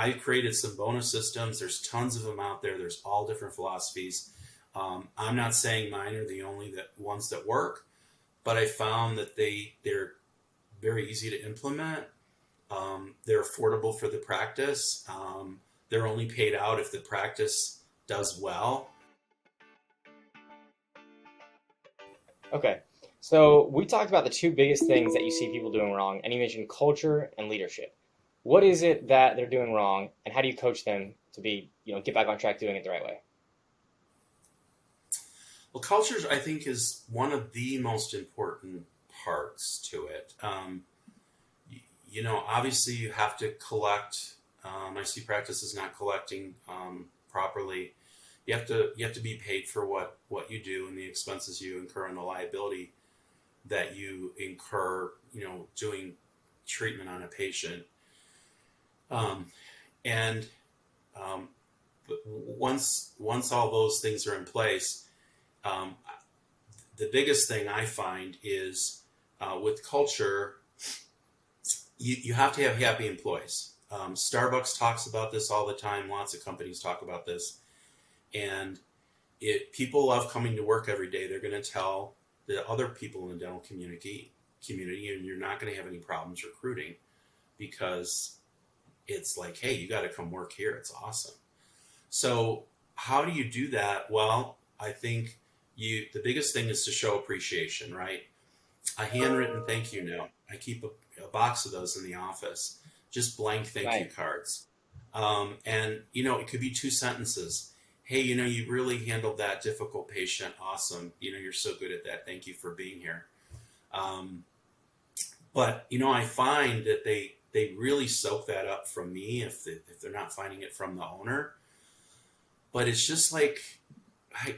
I created some bonus systems. There's tons of them out there. There's all different philosophies. I'm not saying mine are the only ones that work, but I found that they're very easy to implement. They're affordable for the practice. They're only paid out if the practice does well. Okay. So we talked about the two biggest things that you see people doing wrong, and you mentioned culture and leadership. What is it that they're doing wrong, and how do you coach them to get back on track doing it the right way? Well, culture, I think, is one of the most important parts to it. Obviously, you have to collect. I see practices not collecting properly. You have to be paid for what you do and the expenses you incur and the liability that you incur. Doing treatment on a patient. Um, and but once all those things are in place, um, the biggest thing I find is with culture, you have to have happy employees. Starbucks talks about this all the time. Lots of companies talk about this, and people love coming to work every day. They're going to tell the other people in the dental community, and you're not going to have any problems recruiting because it's like, hey, you got to come work here. It's awesome. So how do you do that? Well, I think the biggest thing is to show appreciation, right? A handwritten thank you note. I keep a box of those in the office, just blank thank you Right. cards. And it could be two sentences. Hey, you really handled that difficult patient. Awesome. You're so good at that. Thank you for being here. Um, but I find that they really soak that up from me if they're not finding it from the owner. But it's just like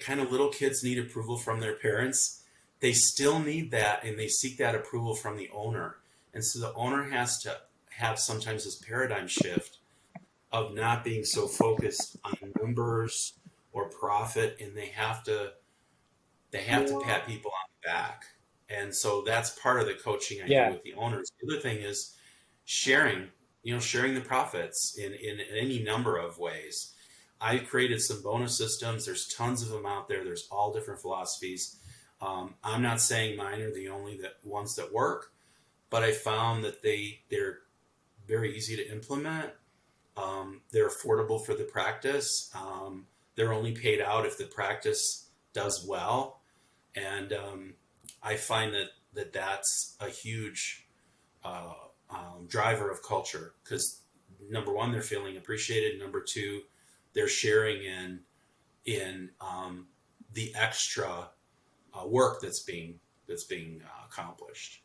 kind of little kids need approval from their parents. They still need that, and they seek that approval from the owner. And so the owner has to have sometimes this paradigm shift of not being so focused on numbers or profit, and they have to pat people on the back. And so that's part of the coaching I do Yeah. with the owners. The other thing is sharing, sharing the profits in any number of ways. I created some bonus systems. There's tons of them out there. There's all different philosophies. I'm not saying mine are the only ones that work, but I found that they're very easy to implement. They're affordable for the practice. They're only paid out if the practice does well, and I find that's a huge uh, driver of culture because number one, they're feeling appreciated. Number two, they're sharing in the extra work that's being accomplished.